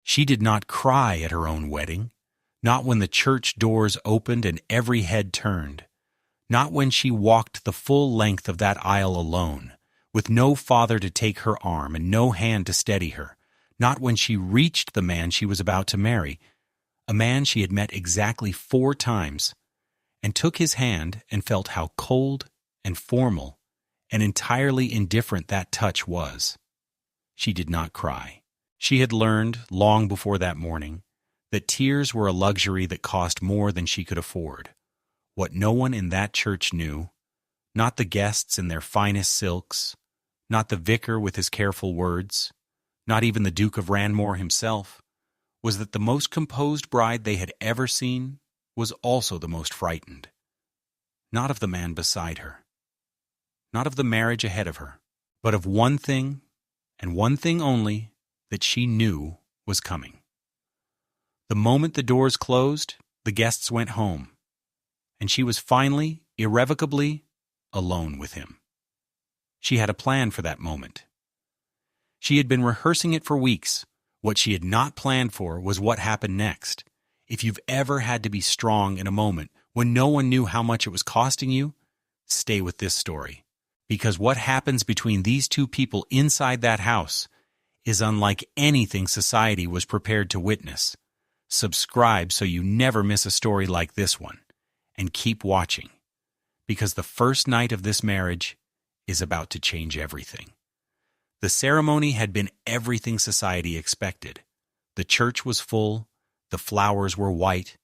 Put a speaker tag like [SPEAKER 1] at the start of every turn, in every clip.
[SPEAKER 1] She did not cry at her own wedding, not when the church doors opened and every head turned, not when she walked the full length of that aisle alone, with no father to take her arm and no hand to steady her, not when she reached the man she was about to marry, a man she had met exactly 4 times, and took his hand and felt how cold and formal and entirely indifferent that touch was. She did not cry. She had learned, long before that morning, that tears were a luxury that cost more than she could afford. What no one in that church knew, not the guests in their finest silks, not the vicar with his careful words, not even the Duke of Rannmore himself, was that the most composed bride they had ever seen was also the most frightened. Not of the man beside her, not of the marriage ahead of her, but of one thing, and one thing only, that she knew was coming. The moment the doors closed, the guests went home, and she was finally, irrevocably, alone with him. She had a plan for that moment. She had been rehearsing it for weeks. What she had not planned for was what happened next. If you've ever had to be strong in a moment when no one knew how much it was costing you, stay with this story. Because what happens between these two people inside that house is unlike anything society was prepared to witness. Subscribe so you never miss a story like this one, and keep watching, because the first night of this marriage is about to change everything. The ceremony had been everything society expected. The church was full, the flowers were white,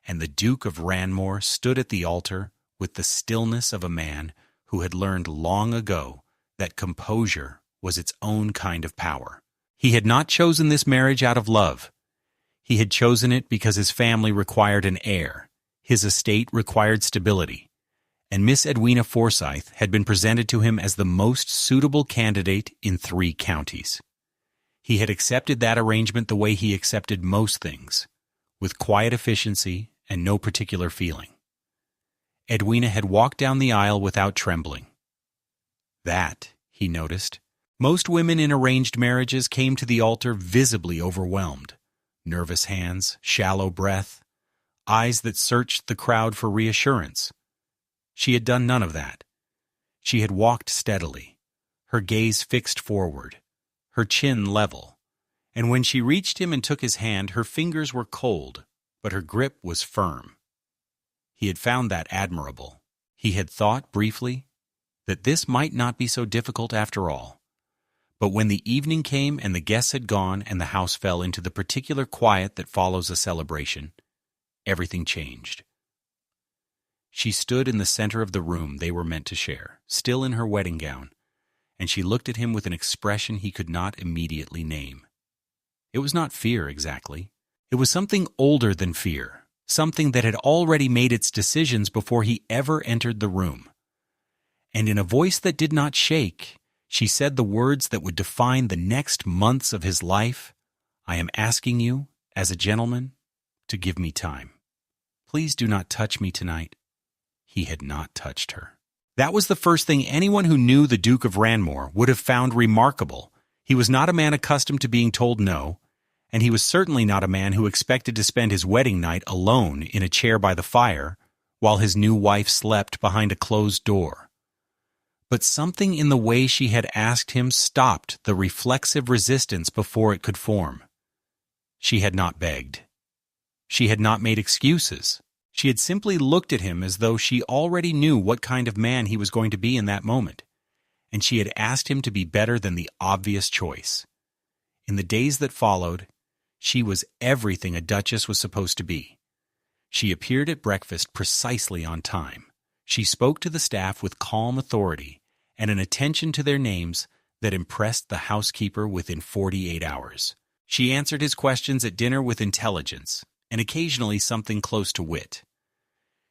[SPEAKER 1] and the Duke of Rannmore stood at the altar with the stillness of a man who had learned long ago that composure was its own kind of power. He had not chosen this marriage out of love. He had chosen it because his family required an heir, his estate required stability, and Miss Edwina Forsythe had been presented to him as the most suitable candidate in 3 counties. He had accepted that arrangement the way he accepted most things, with quiet efficiency and no particular feeling. Edwina had walked down the aisle without trembling. That, he noticed, most women in arranged marriages came to the altar visibly overwhelmed. Nervous hands, shallow breath, eyes that searched the crowd for reassurance. She had done none of that. She had walked steadily, her gaze fixed forward, her chin level, and when she reached him and took his hand, her fingers were cold, but her grip was firm. He had found that admirable. He had thought, briefly, that this might not be so difficult after all. But when the evening came and the guests had gone and the house fell into the particular quiet that follows a celebration, everything changed. She stood in the center of the room they were meant to share, still in her wedding gown, and she looked at him with an expression he could not immediately name. It was not fear, exactly. It was something older than fear, something that had already made its decisions before he ever entered the room. And in a voice that did not shake, she said the words that would define the next months of his life. I am asking you, as a gentleman, to give me time. Please do not touch me tonight. He had not touched her. That was the first thing anyone who knew the Duke of Rannmore would have found remarkable. He was not a man accustomed to being told no, and he was certainly not a man who expected to spend his wedding night alone in a chair by the fire while his new wife slept behind a closed door. But something in the way she had asked him stopped the reflexive resistance before it could form. She had not begged. She had not made excuses. She had simply looked at him as though she already knew what kind of man he was going to be in that moment, and she had asked him to be better than the obvious choice. In the days that followed, she was everything a duchess was supposed to be. She appeared at breakfast precisely on time. She spoke to the staff with calm authority and an attention to their names that impressed the housekeeper within 48 hours. She answered his questions at dinner with intelligence, and occasionally something close to wit.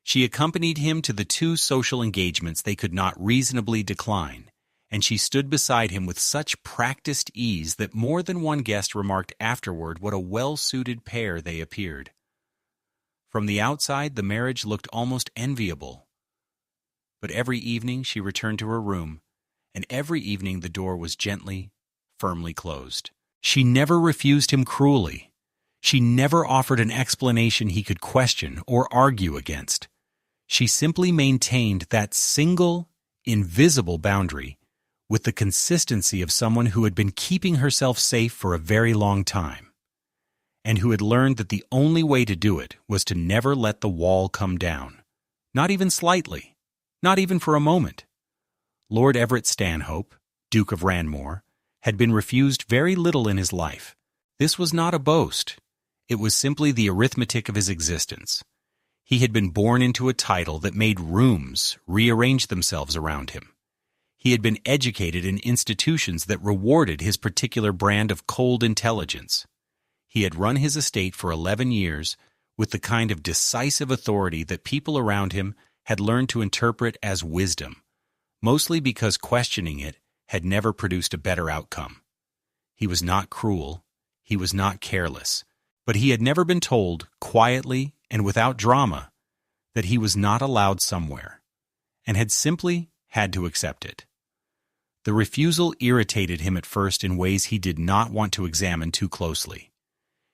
[SPEAKER 1] She accompanied him to the 2 social engagements they could not reasonably decline, and she stood beside him with such practiced ease that more than one guest remarked afterward what a well-suited pair they appeared. From the outside, the marriage looked almost enviable. But every evening she returned to her room, and every evening the door was gently, firmly closed. She never refused him cruelly. She never offered an explanation he could question or argue against. She simply maintained that single, invisible boundary with the consistency of someone who had been keeping herself safe for a very long time, and who had learned that the only way to do it was to never let the wall come down, not even slightly, not even for a moment. Lord Everett Stanhope, Duke of Rannmore, had been refused very little in his life. This was not a boast. It was simply the arithmetic of his existence. He had been born into a title that made rooms rearrange themselves around him. He had been educated in institutions that rewarded his particular brand of cold intelligence. He had run his estate for 11 years with the kind of decisive authority that people around him had learned to interpret as wisdom, mostly because questioning it had never produced a better outcome. He was not cruel, he was not careless, but he had never been told, quietly and without drama, that he was not allowed somewhere, and had simply had to accept it. The refusal irritated him at first in ways he did not want to examine too closely.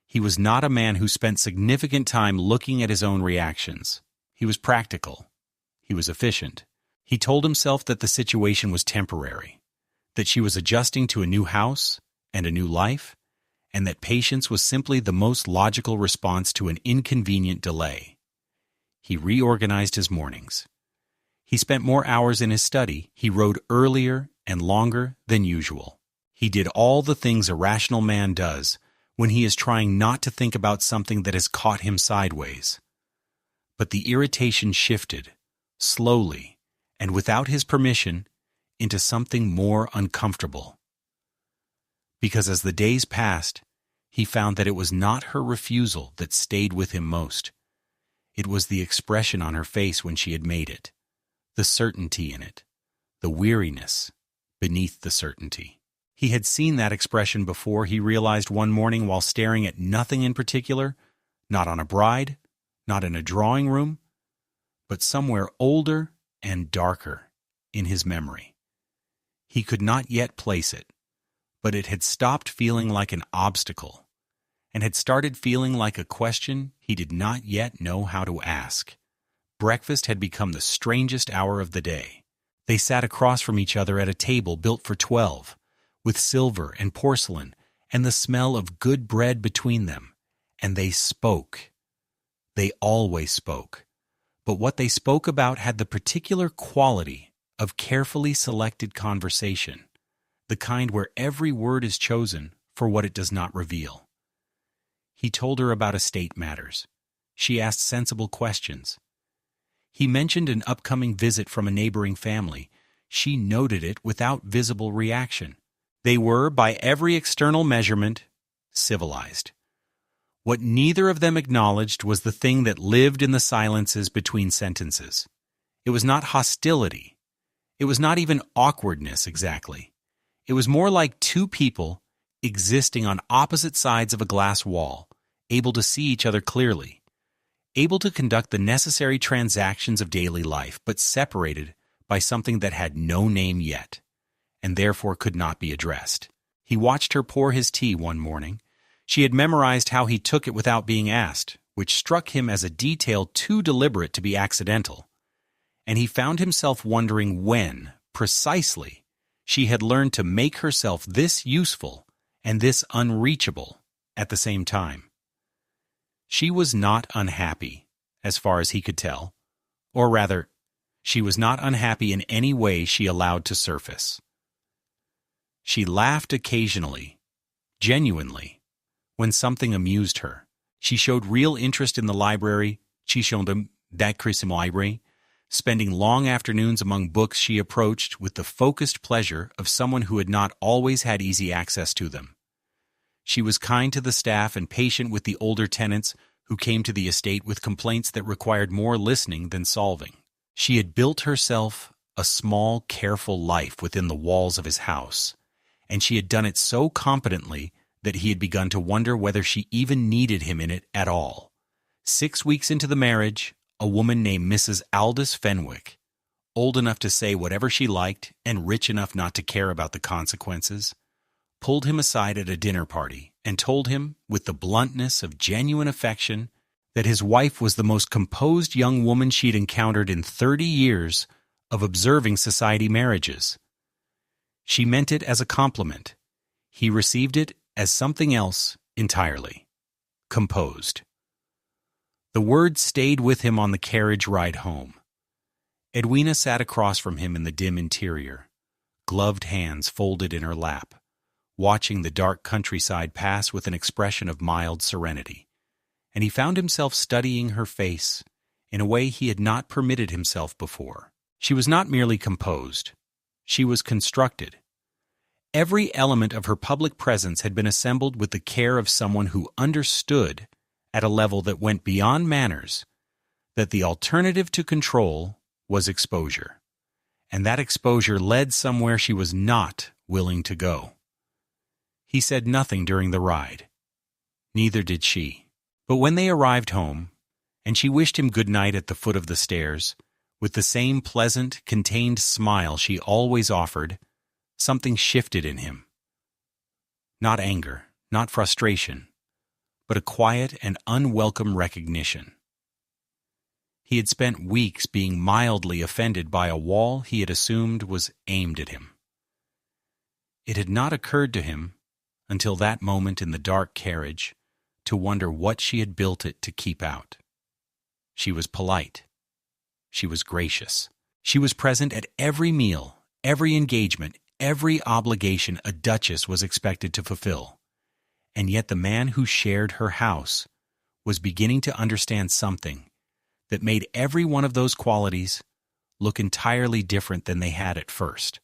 [SPEAKER 1] He was not a man who spent significant time looking at his own reactions. He was practical. He was efficient. He told himself that the situation was temporary, that she was adjusting to a new house and a new life, and that patience was simply the most logical response to an inconvenient delay. He reorganized his mornings. He spent more hours in his study. He rode earlier and longer than usual. He did all the things a rational man does when he is trying not to think about something that has caught him sideways. But the irritation shifted, slowly, and without his permission, into something more uncomfortable. Because as the days passed, he found that it was not her refusal that stayed with him most. It was the expression on her face when she had made it, the certainty in it, the weariness beneath the certainty. He had seen that expression before, he realized one morning while staring at nothing in particular, not on a bride, not in a drawing room, but somewhere older and darker in his memory. He could not yet place it, but it had stopped feeling like an obstacle and had started feeling like a question he did not yet know how to ask. Breakfast had become the strangest hour of the day. They sat across from each other at a table built for 12, with silver and porcelain and the smell of good bread between them, and they spoke. They always spoke, but what they spoke about had the particular quality of carefully selected conversation, the kind where every word is chosen for what it does not reveal. He told her about estate matters. She asked sensible questions. He mentioned an upcoming visit from a neighboring family. She noted it without visible reaction. They were, by every external measurement, civilized. What neither of them acknowledged was the thing that lived in the silences between sentences. It was not hostility. It was not even awkwardness exactly. It was more like two people existing on opposite sides of a glass wall, able to see each other clearly, able to conduct the necessary transactions of daily life, but separated by something that had no name yet, and therefore could not be addressed. He watched her pour his tea one morning. She had memorized how he took it without being asked, which struck him as a detail too deliberate to be accidental, and he found himself wondering when, precisely, she had learned to make herself this useful and this unreachable at the same time. She was not unhappy, as far as he could tell, or rather, she was not unhappy in any way she allowed to surface. She laughed occasionally, genuinely, when something amused her. She showed real interest in the library, spending long afternoons among books she approached with the focused pleasure of someone who had not always had easy access to them. She was kind to the staff and patient with the older tenants who came to the estate with complaints that required more listening than solving. She had built herself a small, careful life within the walls of his house, and she had done it so competently that he had begun to wonder whether she even needed him in it at all. 6 weeks into the marriage, a woman named Mrs. Aldous Fenwick, old enough to say whatever she liked and rich enough not to care about the consequences, pulled him aside at a dinner party and told him, with the bluntness of genuine affection, that his wife was the most composed young woman she'd encountered in 30 years of observing society marriages. She meant it as a compliment. He received it as something else entirely. Composed. The word stayed with him on the carriage ride home. Edwina sat across from him in the dim interior, gloved hands folded in her lap, watching the dark countryside pass with an expression of mild serenity, and he found himself studying her face in a way he had not permitted himself before. She was not merely composed. She was constructed. Every element of her public presence had been assembled with the care of someone who understood, at a level that went beyond manners, that the alternative to control was exposure, and that exposure led somewhere she was not willing to go. He said nothing during the ride. Neither did she. But when they arrived home, and she wished him good night at the foot of the stairs, with the same pleasant, contained smile she always offered, something shifted in him. Not anger, not frustration, but a quiet and unwelcome recognition. He had spent weeks being mildly offended by a wall he had assumed was aimed at him. It had not occurred to him, until that moment in the dark carriage, to wonder what she had built it to keep out. She was polite. She was gracious. She was present at every meal, every engagement, every obligation a duchess was expected to fulfill. And yet the man who shared her house was beginning to understand something that made every one of those qualities look entirely different than they had at first.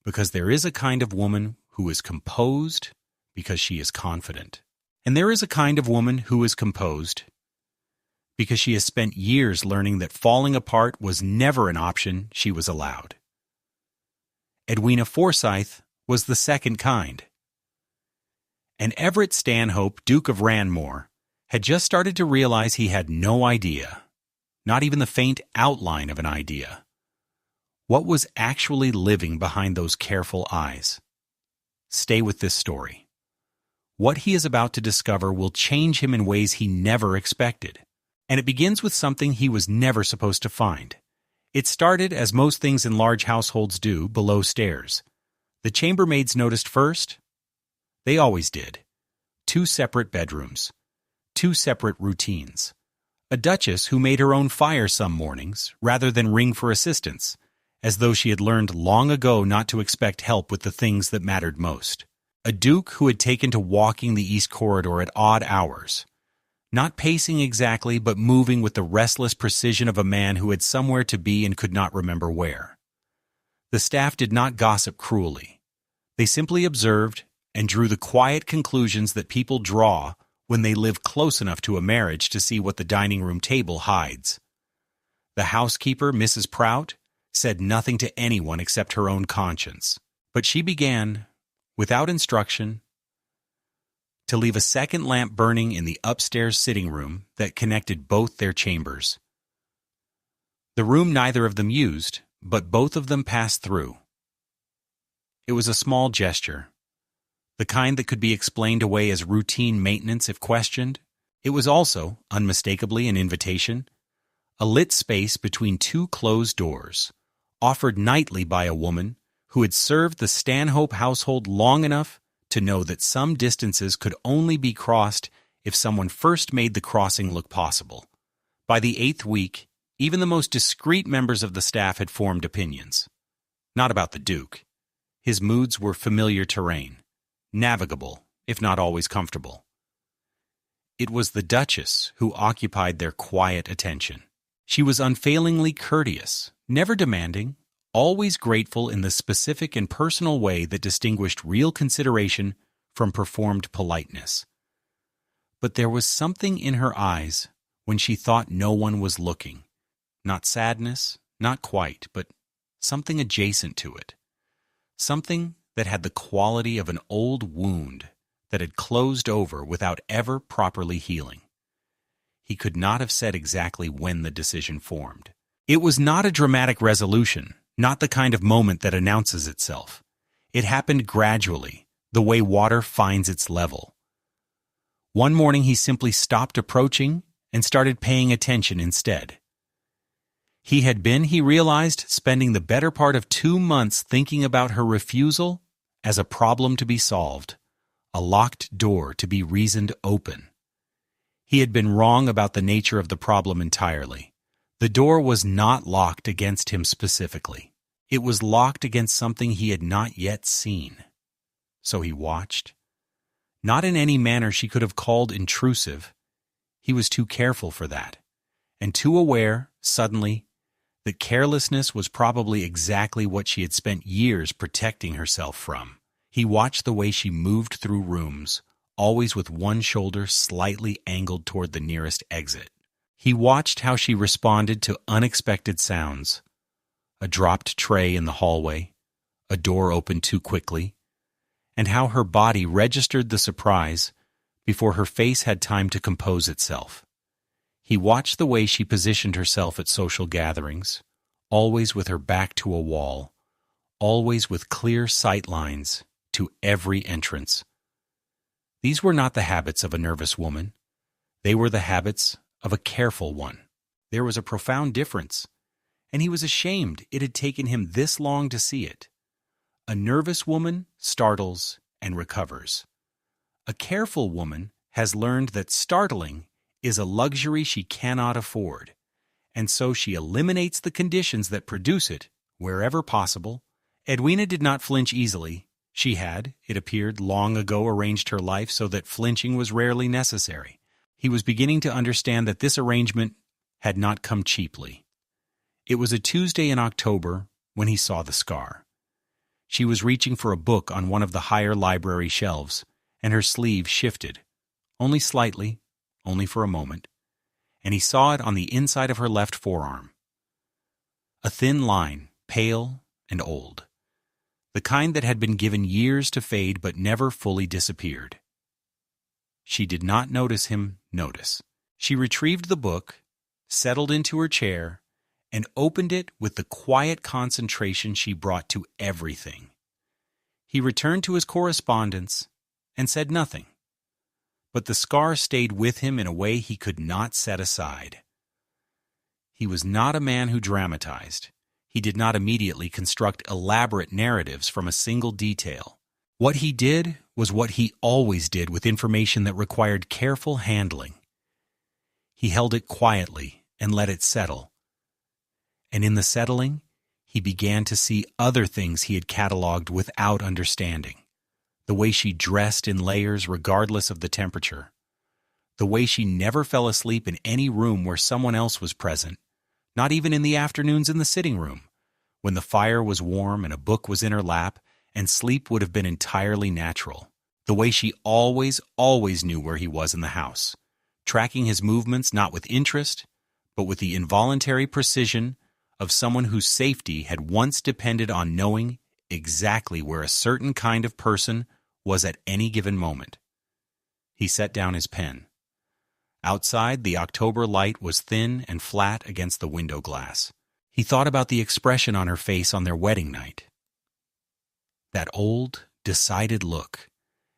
[SPEAKER 1] Because there is a kind of woman who is composed because she is confident. And there is a kind of woman who is composed because she has spent years learning that falling apart was never an option she was allowed. Edwina Forsythe was the second kind. And Everett Stanhope, Duke of Rannmore, had just started to realize he had no idea, not even the faint outline of an idea, what was actually living behind those careful eyes. Stay with this story. What he is about to discover will change him in ways he never expected. And it begins with something he was never supposed to find. It started, as most things in large households do, below stairs. The chambermaids noticed first. They always did. 2 separate bedrooms. 2 separate routines. A duchess who made her own fire some mornings, rather than ring for assistance, as though she had learned long ago not to expect help with the things that mattered most. A duke who had taken to walking the East Corridor at odd hours, not pacing exactly, but moving with the restless precision of a man who had somewhere to be and could not remember where. The staff did not gossip cruelly. They simply observed and drew the quiet conclusions that people draw when they live close enough to a marriage to see what the dining room table hides. The housekeeper, Mrs. Prout, said nothing to anyone except her own conscience, but she began, without instruction, to leave a second lamp burning in the upstairs sitting room that connected both their chambers. The room neither of them used, but both of them passed through. It was a small gesture, the kind that could be explained away as routine maintenance if questioned. It was also, unmistakably, an invitation, a lit space between 2 closed doors, offered nightly by a woman who had served the Stanhope household long enough to know that some distances could only be crossed if someone first made the crossing look possible. By the 8th week, even the most discreet members of the staff had formed opinions. Not about the Duke. His moods were familiar terrain, navigable, if not always comfortable. It was the Duchess who occupied their quiet attention. She was unfailingly courteous, never demanding, always grateful in the specific and personal way that distinguished real consideration from performed politeness. But there was something in her eyes when she thought no one was looking. Not sadness, not quite, but something adjacent to it. Something that had the quality of an old wound that had closed over without ever properly healing. He could not have said exactly when the decision formed. It was not a dramatic resolution, not the kind of moment that announces itself. It happened gradually, the way water finds its level. One morning he simply stopped approaching and started paying attention instead. He had been, he realized, spending the better part of 2 months thinking about her refusal as a problem to be solved, a locked door to be reasoned open. He had been wrong about the nature of the problem entirely. The door was not locked against him specifically. It was locked against something he had not yet seen. So he watched. Not in any manner she could have called intrusive. He was too careful for that, and too aware, suddenly, that carelessness was probably exactly what she had spent years protecting herself from. He watched the way she moved through rooms, always with one shoulder slightly angled toward the nearest exit. He watched how she responded to unexpected sounds. A dropped tray in the hallway, a door opened too quickly, and how her body registered the surprise before her face had time to compose itself. He watched the way she positioned herself at social gatherings, always with her back to a wall, always with clear sight lines to every entrance. These were not the habits of a nervous woman. They were the habits of a careful one. There was a profound difference, and he was ashamed it had taken him this long to see it. A nervous woman startles and recovers. A careful woman has learned that startling is a luxury she cannot afford, and so she eliminates the conditions that produce it wherever possible. Edwina did not flinch easily. She had, it appeared, long ago arranged her life so that flinching was rarely necessary. He was beginning to understand that this arrangement had not come cheaply. It was a Tuesday in October when he saw the scar. She was reaching for a book on one of the higher library shelves, and her sleeve shifted, only slightly, only for a moment, and he saw it on the inside of her left forearm. A thin line, pale and old, the kind that had been given years to fade but never fully disappeared. She did not notice him notice. She retrieved the book, settled into her chair, and opened it with the quiet concentration she brought to everything. He returned to his correspondence and said nothing, but the scar stayed with him in a way he could not set aside. He was not a man who dramatized. He did not immediately construct elaborate narratives from a single detail. What he did was what he always did with information that required careful handling. He held it quietly and let it settle. And in the settling, he began to see other things he had cataloged without understanding. The way she dressed in layers regardless of the temperature. The way she never fell asleep in any room where someone else was present, not even in the afternoons in the sitting room, when the fire was warm and a book was in her lap and sleep would have been entirely natural. The way she always knew where he was in the house, tracking his movements not with interest, but with the involuntary precision of someone whose safety had once depended on knowing exactly where a certain kind of person was at any given moment. He set down his pen. Outside, the October light was thin and flat against the window glass. He thought about the expression on her face on their wedding night. That old, decided look,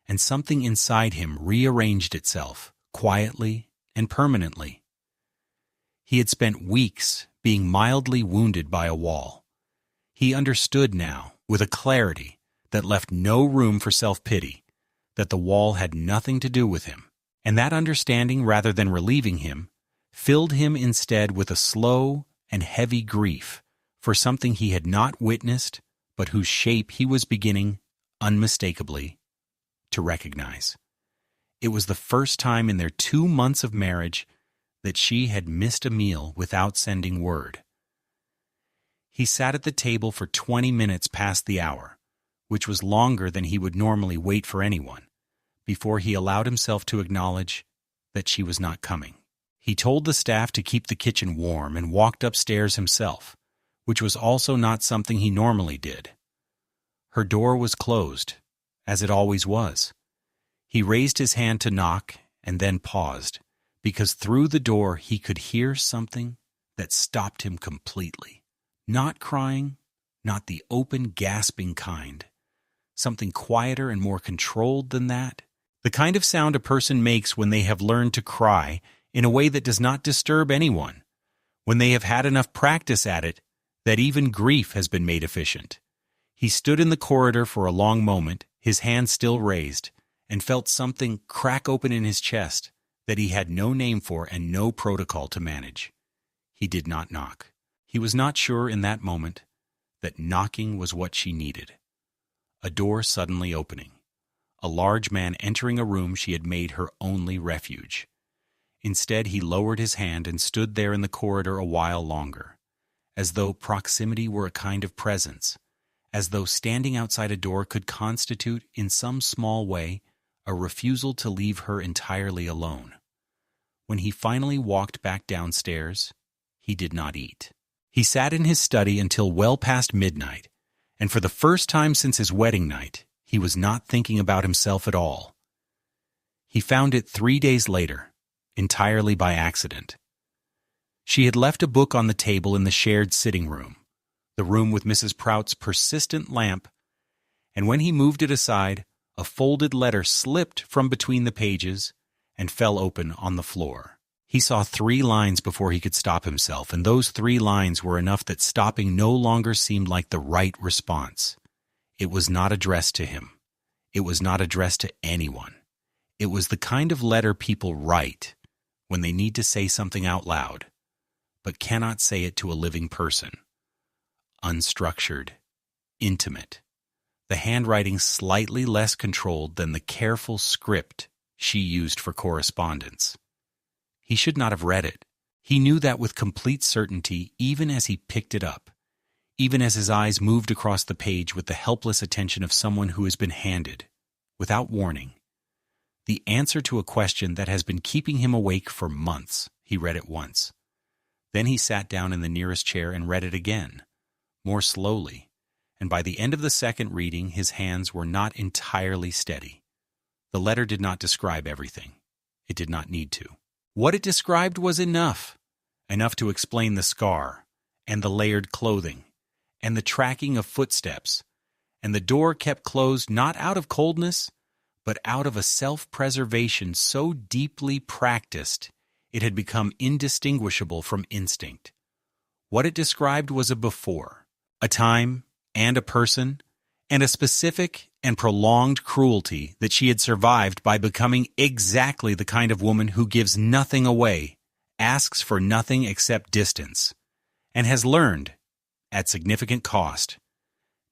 [SPEAKER 1] and something inside him rearranged itself, quietly and permanently. He had spent weeks being mildly wounded by a wall. He understood now, with a clarity that left no room for self-pity, that the wall had nothing to do with him, and that understanding, rather than relieving him, filled him instead with a slow and heavy grief for something he had not witnessed, but whose shape he was beginning, unmistakably, to recognize. It was the first time in their 2 months of marriage that she had missed a meal without sending word. He sat at the table for 20 minutes past the hour, which was longer than he would normally wait for anyone, before he allowed himself to acknowledge that she was not coming. He told the staff to keep the kitchen warm and walked upstairs himself, which was also not something he normally did. Her door was closed, as it always was. He raised his hand to knock and then paused, because through the door he could hear something that stopped him completely. Not crying, not the open, gasping kind, Something quieter and more controlled than that? The kind of sound a person makes when they have learned to cry in a way that does not disturb anyone, when they have had enough practice at it that even grief has been made efficient. He stood in the corridor for a long moment, his hand still raised, and felt something crack open in his chest that he had no name for and no protocol to manage. He did not knock. He was not sure in that moment that knocking was what she needed. A door suddenly opening. A large man entering a room she had made her only refuge. Instead, he lowered his hand and stood there in the corridor a while longer, as though proximity were a kind of presence, as though standing outside a door could constitute, in some small way, a refusal to leave her entirely alone. When he finally walked back downstairs, he did not eat. He sat in his study until well past midnight, and for the first time since his wedding night, he was not thinking about himself at all. He found it 3 days later, entirely by accident. She had left a book on the table in the shared sitting room, the room with Mrs. Prout's persistent lamp, and when he moved it aside, a folded letter slipped from between the pages and fell open on the floor. He saw 3 lines before he could stop himself, and those 3 lines were enough that stopping no longer seemed like the right response. It was not addressed to him. It was not addressed to anyone. It was the kind of letter people write when they need to say something out loud, but cannot say it to a living person. Unstructured, intimate, the handwriting slightly less controlled than the careful script she used for correspondence. He should not have read it. He knew that with complete certainty, even as he picked it up, even as his eyes moved across the page with the helpless attention of someone who has been handed, without warning, the answer to a question that has been keeping him awake for months. He read it once. Then he sat down in the nearest chair and read it again, more slowly, and by the end of the second reading his hands were not entirely steady. The letter did not describe everything. It did not need to. What it described was enough to explain the scar, and the layered clothing, and the tracking of footsteps, and the door kept closed not out of coldness, but out of a self-preservation so deeply practiced it had become indistinguishable from instinct. What it described was a before, a time and a person, and a specific and prolonged cruelty that she had survived by becoming exactly the kind of woman who gives nothing away, asks for nothing except distance, and has learned, at significant cost,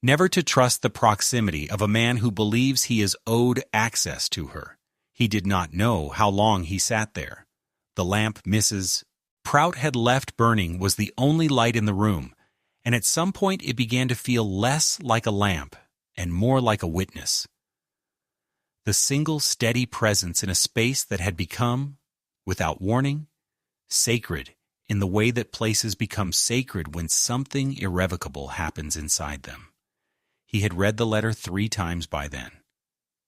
[SPEAKER 1] never to trust the proximity of a man who believes he is owed access to her. He did not know how long he sat there. The lamp Mrs. Prout had left burning was the only light in the room, and at some point it began to feel less like a lamp and more like a witness. The single steady presence in a space that had become, without warning, sacred in the way that places become sacred when something irrevocable happens inside them. He had read the letter 3 times by then.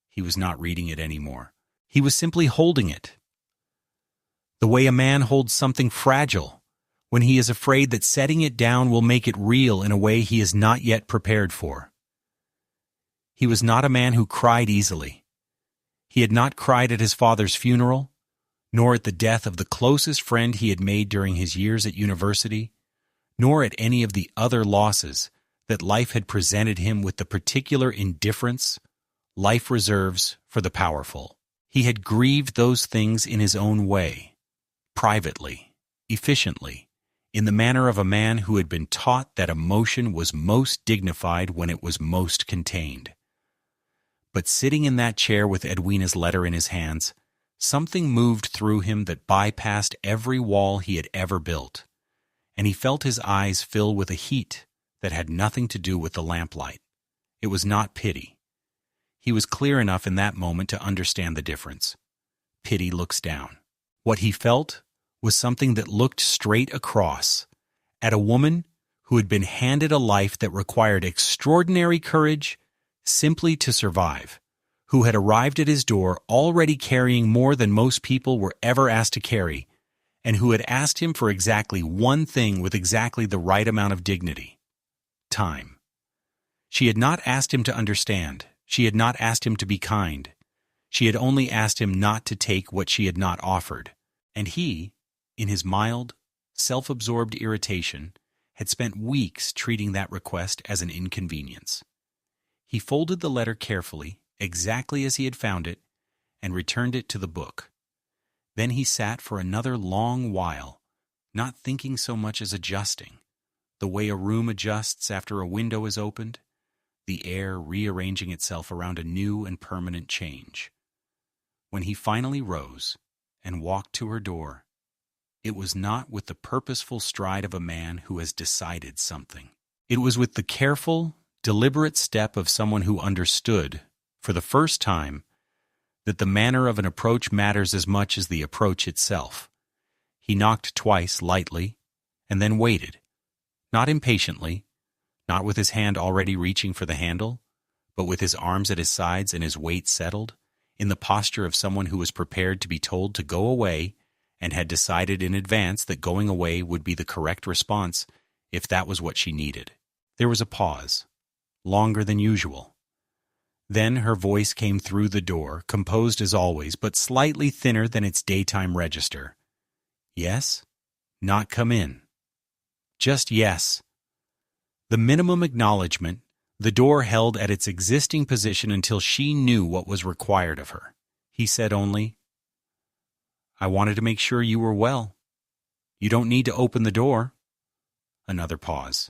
[SPEAKER 1] He was not reading it anymore. He was simply holding it. The way a man holds something fragile when he is afraid that setting it down will make it real in a way he is not yet prepared for. He was not a man who cried easily. He had not cried at his father's funeral, nor at the death of the closest friend he had made during his years at university, nor at any of the other losses that life had presented him with the particular indifference life reserves for the powerful. He had grieved those things in his own way, privately, efficiently, in the manner of a man who had been taught that emotion was most dignified when it was most contained. But sitting in that chair with Edwina's letter in his hands, something moved through him that bypassed every wall he had ever built, and he felt his eyes fill with a heat that had nothing to do with the lamplight. It was not pity. He was clear enough in that moment to understand the difference. Pity looks down. What he felt was something that looked straight across at a woman who had been handed a life that required extraordinary courage simply to survive, who had arrived at his door already carrying more than most people were ever asked to carry, and who had asked him for exactly one thing with exactly the right amount of dignity: time. She had not asked him to understand, She had not asked him to be kind. She had only asked him not to take what she had not offered. And he, in his mild, self-absorbed irritation, had spent weeks treating that request as an inconvenience. He folded the letter carefully, exactly as he had found it, and returned it to the book. Then he sat for another long while, not thinking so much as adjusting, the way a room adjusts after a window is opened, the air rearranging itself around a new and permanent change. When he finally rose and walked to her door, it was not with the purposeful stride of a man who has decided something. It was with the careful, deliberate step of someone who understood, for the first time, that the manner of an approach matters as much as the approach itself. He knocked twice lightly, and then waited, not impatiently, not with his hand already reaching for the handle, but with his arms at his sides and his weight settled, in the posture of someone who was prepared to be told to go away and had decided in advance that going away would be the correct response if that was what she needed. There was a pause, longer than usual. Then her voice came through the door, composed as always, but slightly thinner than its daytime register. Yes? Not come in. Just yes. The minimum acknowledgement, the door held at its existing position until she knew what was required of her. He said only, "I wanted to make sure you were well. You don't need to open the door." Another pause.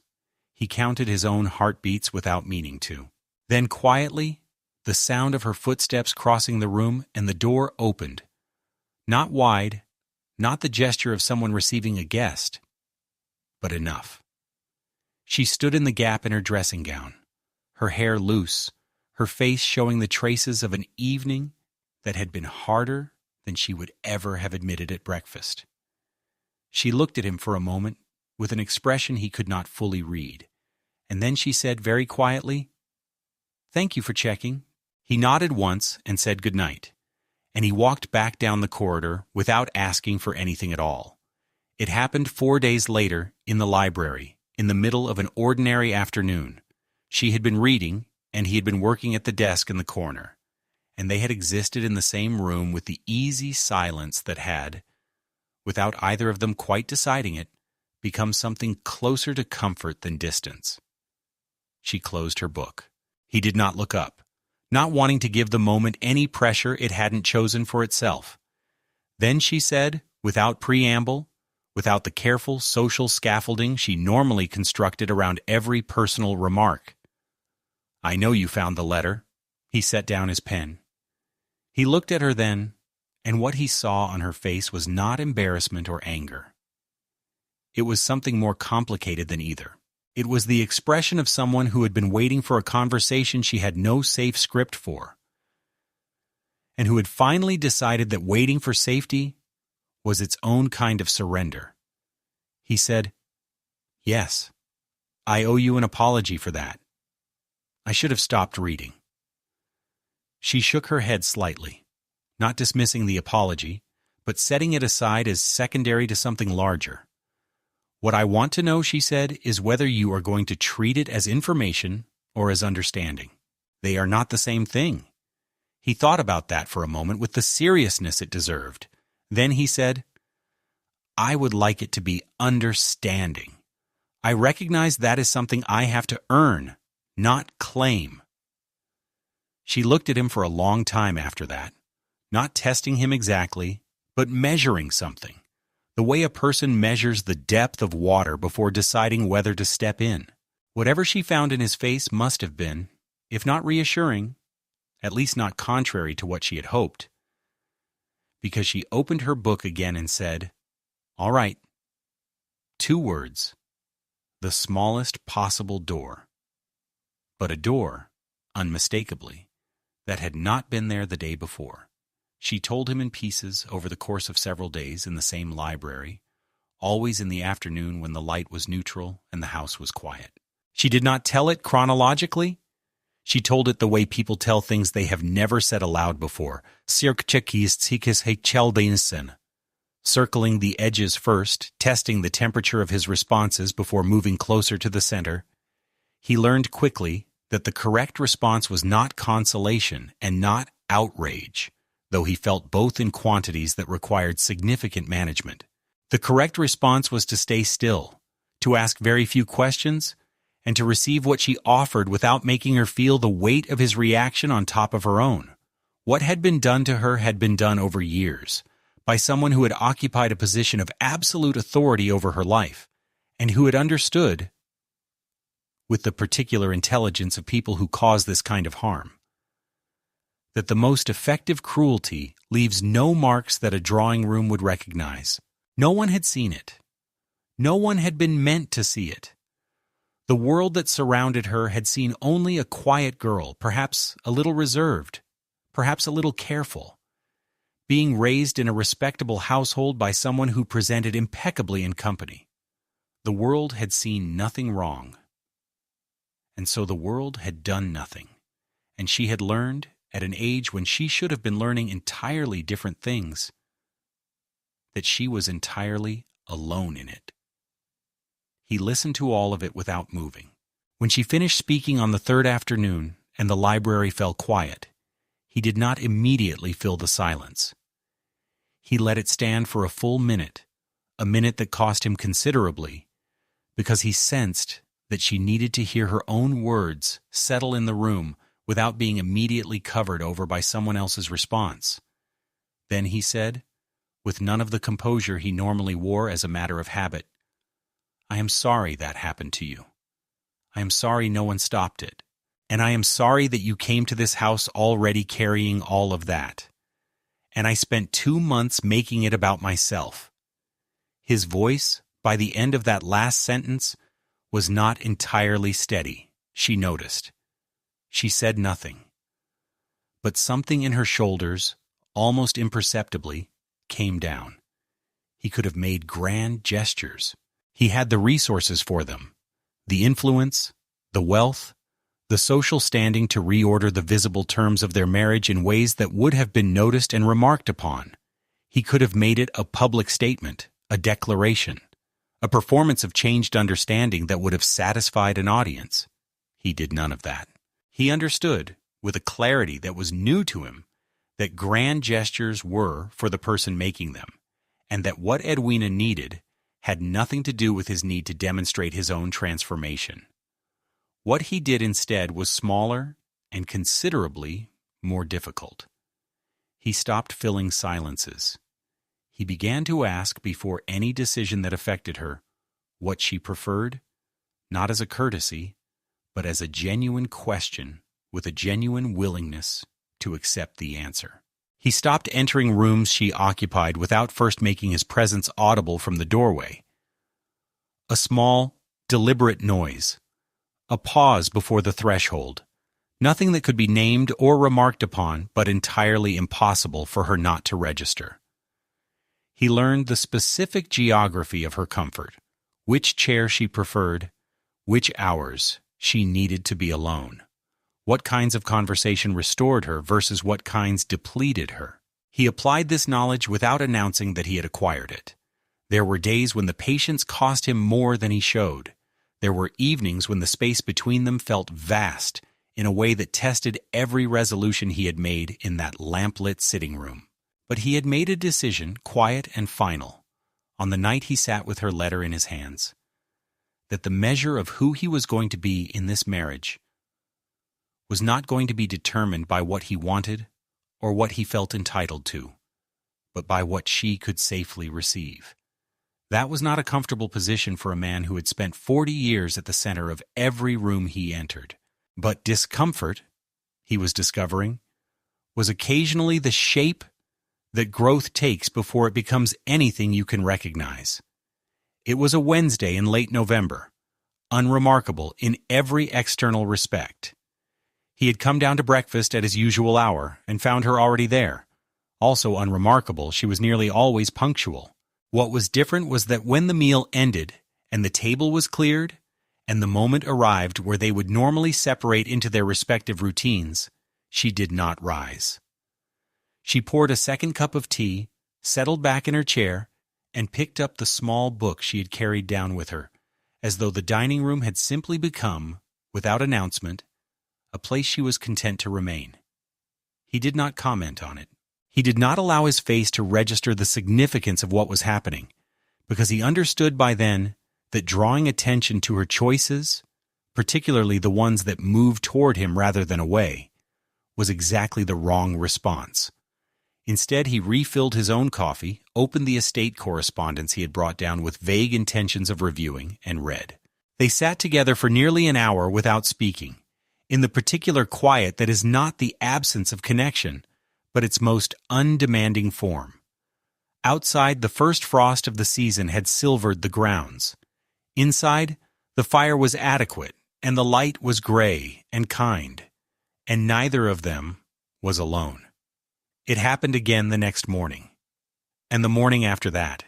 [SPEAKER 1] He counted his own heartbeats without meaning to. Then quietly, the sound of her footsteps crossing the room, and the door opened. Not wide, not the gesture of someone receiving a guest, but enough. She stood in the gap in her dressing gown, her hair loose, her face showing the traces of an evening that had been harder than she would ever have admitted at breakfast. She looked at him for a moment with an expression he could not fully read, and then she said very quietly, "Thank you for checking." He nodded once and said good night, and he walked back down the corridor without asking for anything at all. It happened 4 days later in the library, in the middle of an ordinary afternoon. She had been reading, and he had been working at the desk in the corner, and they had existed in the same room with the easy silence that had, without either of them quite deciding it, become something closer to comfort than distance. She closed her book. He did not look up, not wanting to give the moment any pressure it hadn't chosen for itself. Then she said, without preamble, without the careful social scaffolding she normally constructed around every personal remark, "I know you found the letter." He set down his pen. He looked at her then, and what he saw on her face was not embarrassment or anger. It was something more complicated than either. It was the expression of someone who had been waiting for a conversation she had no safe script for, and who had finally decided that waiting for safety was its own kind of surrender. He said, "Yes, I owe you an apology for that. I should have stopped reading." She shook her head slightly, not dismissing the apology, but setting it aside as secondary to something larger. "What I want to know," she said, "is whether you are going to treat it as information or as understanding. They are not the same thing." He thought about that for a moment with the seriousness it deserved. Then he said, "I would like it to be understanding. I recognize that is something I have to earn, not claim." She looked at him for a long time after that, not testing him exactly, but measuring something, the way a person measures the depth of water before deciding whether to step in. Whatever she found in his face must have been, if not reassuring, at least not contrary to what she had hoped, because she opened her book again and said, "All right." 2 words. The smallest possible door. But a door, unmistakably, that had not been there the day before. She told him in pieces over the course of several days in the same library, always in the afternoon when the light was neutral and the house was quiet. She did not tell it chronologically. She told it the way people tell things they have never said aloud before, circling the edges first, testing the temperature of his responses before moving closer to the center. He learned quickly that the correct response was not consolation and not outrage, though he felt both in quantities that required significant management. The correct response was to stay still, to ask very few questions, and to receive what she offered without making her feel the weight of his reaction on top of her own. What had been done to her had been done over years, by someone who had occupied a position of absolute authority over her life, and who had understood, with the particular intelligence of people who cause this kind of harm, that the most effective cruelty leaves no marks that a drawing room would recognize. No one had seen it. No one had been meant to see it. The world that surrounded her had seen only a quiet girl, perhaps a little reserved, perhaps a little careful, being raised in a respectable household by someone who presented impeccably in company. The world had seen nothing wrong. And so the world had done nothing, and she had learned, at an age when she should have been learning entirely different things, that she was entirely alone in it. He listened to all of it without moving. When she finished speaking on the third afternoon and the library fell quiet, he did not immediately fill the silence. He let it stand for a full minute, a minute that cost him considerably, because he sensed that she needed to hear her own words settle in the room without being immediately covered over by someone else's response. Then he said, with none of the composure he normally wore as a matter of habit, "I am sorry that happened to you. I am sorry no one stopped it. And I am sorry that you came to this house already carrying all of that. And I spent 2 months making it about myself." His voice, by the end of that last sentence, was not entirely steady, she noticed. She said nothing. But something in her shoulders, almost imperceptibly, came down. He could have made grand gestures. He had the resources for them, the influence, the wealth, the social standing to reorder the visible terms of their marriage in ways that would have been noticed and remarked upon. He could have made it a public statement, a declaration, a performance of changed understanding that would have satisfied an audience. He did none of that. He understood, with a clarity that was new to him, that grand gestures were for the person making them, and that what Edwina needed had nothing to do with his need to demonstrate his own transformation. What he did instead was smaller and considerably more difficult. He stopped filling silences. He began to ask, before any decision that affected her, what she preferred, not as a courtesy, but as a genuine question with a genuine willingness to accept the answer. He stopped entering rooms she occupied without first making his presence audible from the doorway. A small, deliberate noise. A pause before the threshold. Nothing that could be named or remarked upon, but entirely impossible for her not to register. He learned the specific geography of her comfort, which chair she preferred, which hours she needed to be alone, what kinds of conversation restored her versus what kinds depleted her. He applied this knowledge without announcing that he had acquired it. There were days when the patience cost him more than he showed. There were evenings when the space between them felt vast in a way that tested every resolution he had made in that lamplit sitting room. But he had made a decision, quiet and final, on the night he sat with her letter in his hands, that the measure of who he was going to be in this marriage was not going to be determined by what he wanted or what he felt entitled to, but by what she could safely receive. That was not a comfortable position for a man who had spent 40 years at the center of every room he entered. But discomfort, he was discovering, was occasionally the shape that growth takes before it becomes anything you can recognize. It was a Wednesday in late November, unremarkable in every external respect. He had come down to breakfast at his usual hour and found her already there. Also unremarkable, she was nearly always punctual. What was different was that when the meal ended and the table was cleared and the moment arrived where they would normally separate into their respective routines, she did not rise. She poured a second cup of tea, settled back in her chair, and picked up the small book she had carried down with her, as though the dining room had simply become, without announcement, a place she was content to remain. He did not comment on it. He did not allow his face to register the significance of what was happening, because he understood by then that drawing attention to her choices, particularly the ones that moved toward him rather than away, was exactly the wrong response. Instead, he refilled his own coffee, opened the estate correspondence he had brought down with vague intentions of reviewing, and read. They sat together for nearly an hour without speaking, in the particular quiet that is not the absence of connection, but its most undemanding form. Outside, the first frost of the season had silvered the grounds. Inside, the fire was adequate, and the light was gray and kind, and neither of them was alone. It happened again the next morning, and the morning after that.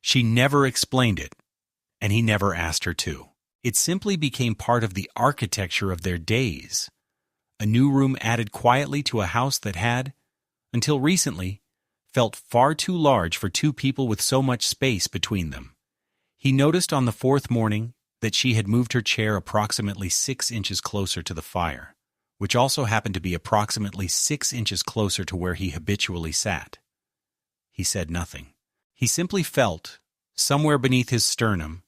[SPEAKER 1] She never explained it, and he never asked her to. It simply became part of the architecture of their days. A new room added quietly to a house that had, until recently, felt far too large for two people with so much space between them. He noticed on the fourth morning that she had moved her chair approximately 6 inches closer to the fire, which also happened to be approximately 6 inches closer to where he habitually sat. He said nothing. He simply felt, somewhere beneath his sternum,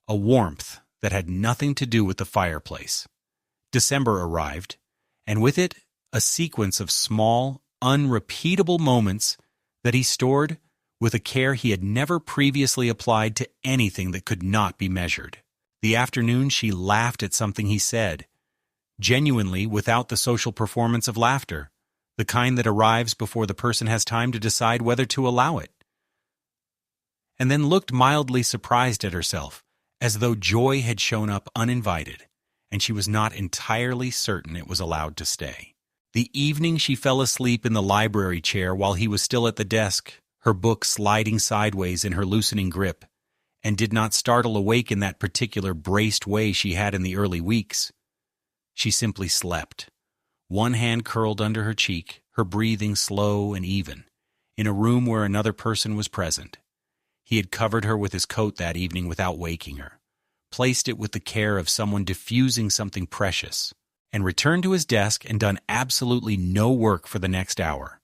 [SPEAKER 1] a warmth that had nothing to do with the fireplace. December arrived, and with it a sequence of small, unrepeatable moments that he stored with a care he had never previously applied to anything that could not be measured. The afternoon she laughed at something he said, genuinely without the social performance of laughter, the kind that arrives before the person has time to decide whether to allow it. And then looked mildly surprised at herself, as though joy had shown up uninvited, and she was not entirely certain it was allowed to stay. The evening she fell asleep in the library chair while he was still at the desk, her book sliding sideways in her loosening grip, and did not startle awake in that particular braced way she had in the early weeks. She simply slept, one hand curled under her cheek, her breathing slow and even, in a room where another person was present. He had covered her with his coat that evening without waking her, placed it with the care of someone diffusing something precious, and returned to his desk and done absolutely no work for the next hour.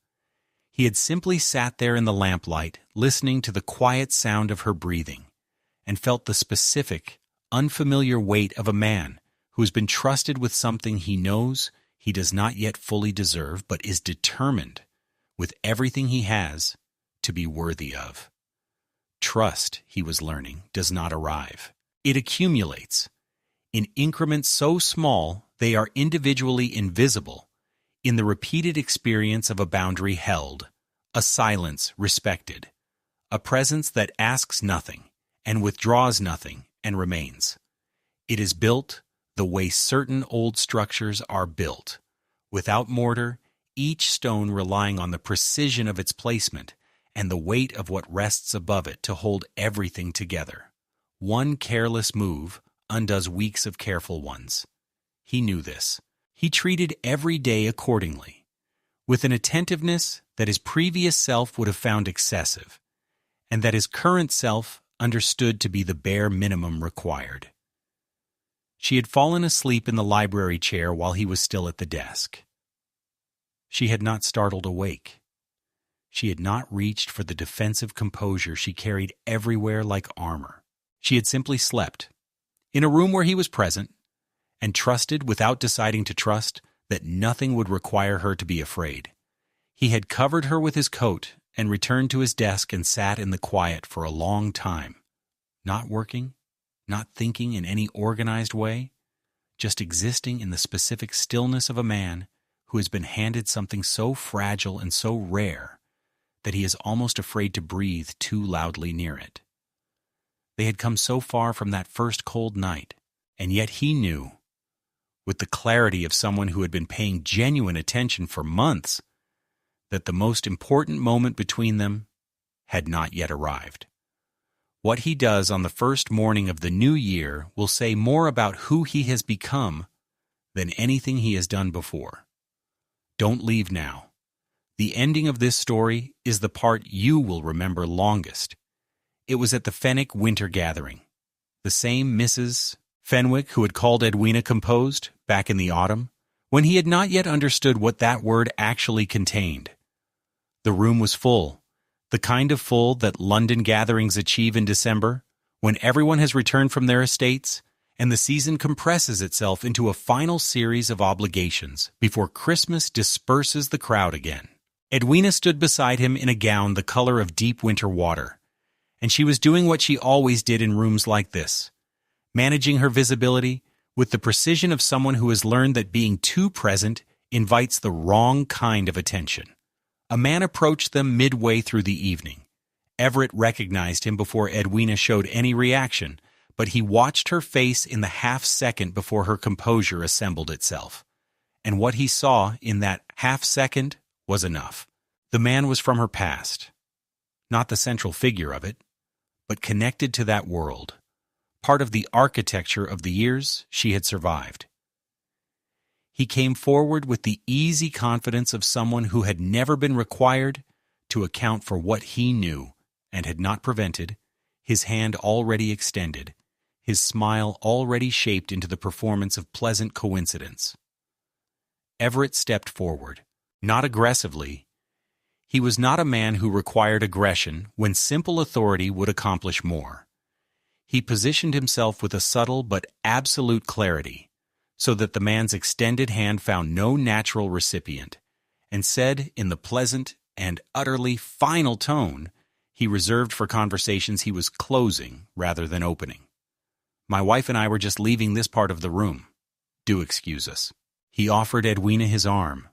[SPEAKER 1] He had simply sat there in the lamplight, listening to the quiet sound of her breathing, and felt the specific, unfamiliar weight of a man who has been trusted with something he knows he does not yet fully deserve, but is determined, with everything he has, to be worthy of. Trust, he was learning, does not arrive. It accumulates. In increments so small, they are individually invisible, in the repeated experience of a boundary held, a silence respected, a presence that asks nothing, and withdraws nothing, and remains. It is built the way certain old structures are built, without mortar, each stone relying on the precision of its placement and the weight of what rests above it to hold everything together. One careless move undoes weeks of careful ones. He knew this. He treated every day accordingly, with an attentiveness that his previous self would have found excessive, and that his current self understood to be the bare minimum required. She had fallen asleep in the library chair while he was still at the desk. She had not startled awake. She had not reached for the defensive composure she carried everywhere like armor. She had simply slept, in a room where he was present, and trusted without deciding to trust that nothing would require her to be afraid. He had covered her with his coat and returned to his desk and sat in the quiet for a long time, not working, not thinking in any organized way, just existing in the specific stillness of a man who has been handed something so fragile and so rare that he is almost afraid to breathe too loudly near it. They had come so far from that first cold night, and yet he knew, with the clarity of someone who had been paying genuine attention for months, that the most important moment between them had not yet arrived. What he does on the first morning of the new year will say more about who he has become than anything he has done before. Don't leave now. The ending of this story is the part you will remember longest. It was at the Fenwick winter gathering. The same Mrs. Fenwick who had called Edwina composed back in the autumn, when he had not yet understood what that word actually contained. The room was full, the kind of full that London gatherings achieve in December, when everyone has returned from their estates, and the season compresses itself into a final series of obligations before Christmas disperses the crowd again. Edwina stood beside him in a gown the color of deep winter water, and she was doing what she always did in rooms like this, managing her visibility with the precision of someone who has learned that being too present invites the wrong kind of attention. A man approached them midway through the evening. Everett recognized him before Edwina showed any reaction, but he watched her face in the half-second before her composure assembled itself. And what he saw in that half-second was enough. The man was from her past, not the central figure of it, but connected to that world, part of the architecture of the years she had survived. He came forward with the easy confidence of someone who had never been required to account for what he knew and had not prevented, his hand already extended, his smile already shaped into the performance of pleasant coincidence. Everett stepped forward, not aggressively. He was not a man who required aggression when simple authority would accomplish more. He positioned himself with a subtle but absolute clarity, so that the man's extended hand found no natural recipient, and said in the pleasant and utterly final tone he reserved for conversations he was closing rather than opening. "My wife and I were just leaving this part of the room. Do excuse us." He offered Edwina his arm,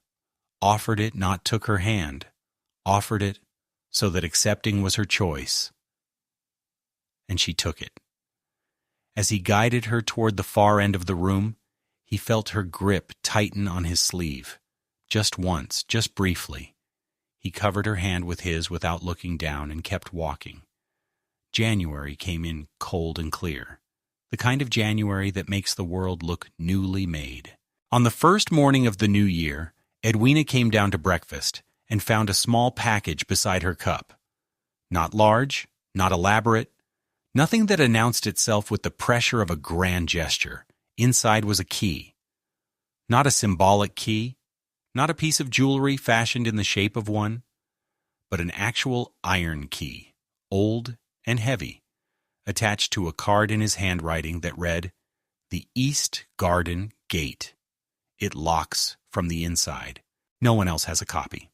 [SPEAKER 1] offered it, not took her hand, offered it so that accepting was her choice. And she took it. As he guided her toward the far end of the room, he felt her grip tighten on his sleeve. Just once, just briefly. He covered her hand with his without looking down and kept walking. January came in cold and clear, the kind of January that makes the world look newly made. On the first morning of the new year, Edwina came down to breakfast and found a small package beside her cup. Not large, not elaborate, nothing that announced itself with the pressure of a grand gesture. Inside was a key. Not a symbolic key, not a piece of jewelry fashioned in the shape of one, but an actual iron key, old and heavy, attached to a card in his handwriting that read, "The East Garden Gate. It locks from the inside. No one else has a copy."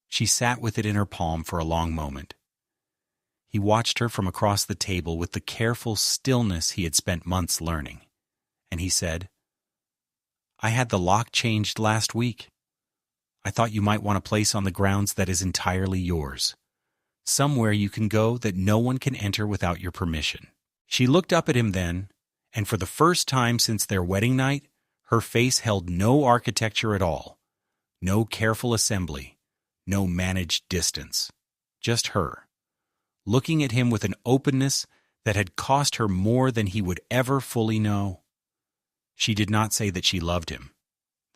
[SPEAKER 1] She sat with it in her palm for a long moment. He watched her from across the table with the careful stillness he had spent months learning, and he said, "I had the lock changed last week. I thought you might want a place on the grounds that is entirely yours, somewhere you can go that no one can enter without your permission." She looked up at him then, and for the first time since their wedding night, her face held no architecture at all, no careful assembly, no managed distance, just her, looking at him with an openness that had cost her more than he would ever fully know. She did not say that she loved him.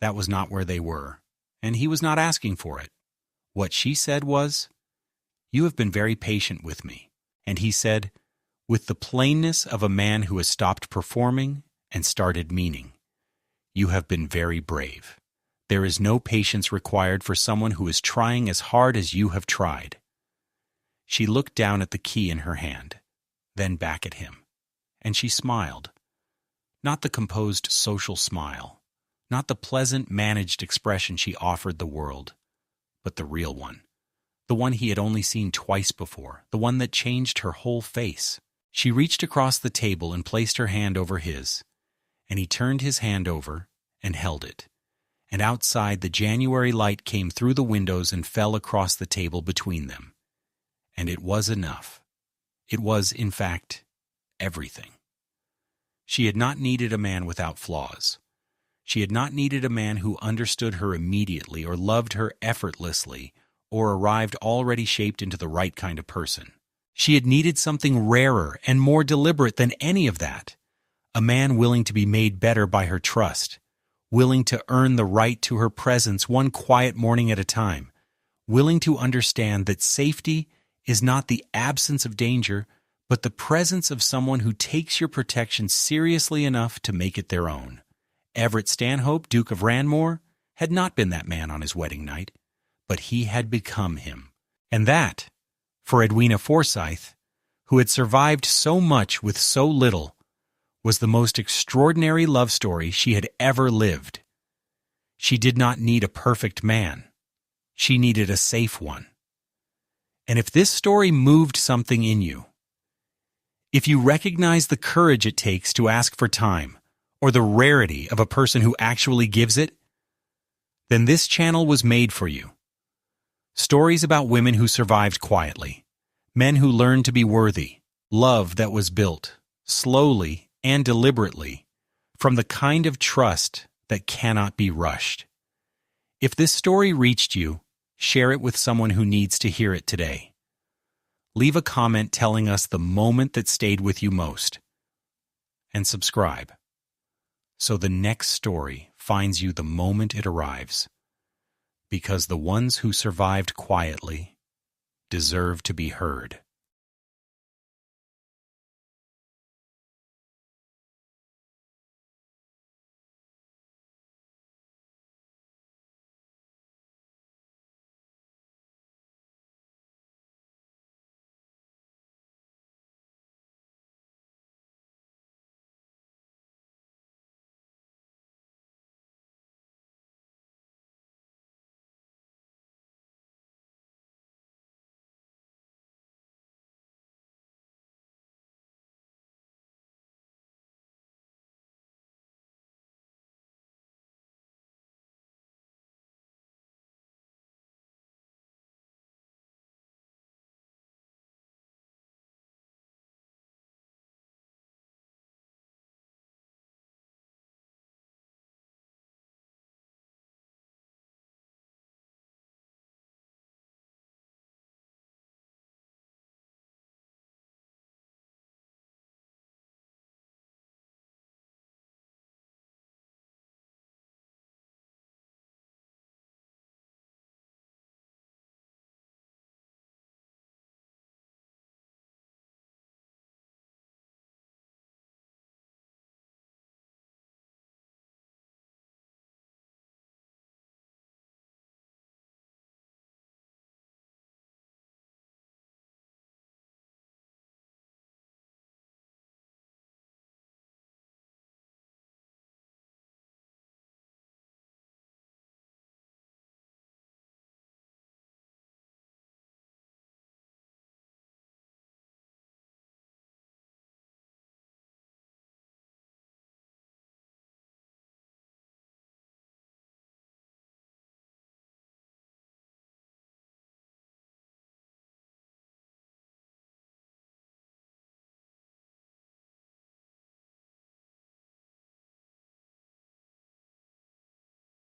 [SPEAKER 1] That was not where they were, and he was not asking for it. What she said was, "You have been very patient with me," and he said, with the plainness of a man who has stopped performing and started meaning, "You have been very brave. There is no patience required for someone who is trying as hard as you have tried." She looked down at the key in her hand, then back at him, and she smiled. Not the composed social smile, not the pleasant managed expression she offered the world, but the real one, the one he had only seen twice before, the one that changed her whole face. She reached across the table and placed her hand over his, and he turned his hand over and held it. And outside the January light came through the windows and fell across the table between them. And it was enough. It was, in fact, everything. She had not needed a man without flaws. She had not needed a man who understood her immediately or loved her effortlessly or arrived already shaped into the right kind of person. She had needed something rarer and more deliberate than any of that. A man willing to be made better by her trust, willing to earn the right to her presence one quiet morning at a time, willing to understand that safety is not the absence of danger, but the presence of someone who takes your protection seriously enough to make it their own. Everett Stanhope, Duke of Rannmore, had not been that man on his wedding night, but he had become him. And that, for Edwina Forsythe, who had survived so much with so little, was the most extraordinary love story she had ever lived. She did not need a perfect man. She needed a safe one. And if this story moved something in you, if you recognize the courage it takes to ask for time, or the rarity of a person who actually gives it, then this channel was made for you. Stories about women who survived quietly, men who learned to be worthy, love that was built, slowly and deliberately, from the kind of trust that cannot be rushed. If this story reached you, share it with someone who needs to hear it today. Leave a comment telling us the moment that stayed with you most. And subscribe, so the next story finds you the moment it arrives. Because the ones who survived quietly deserve to be heard.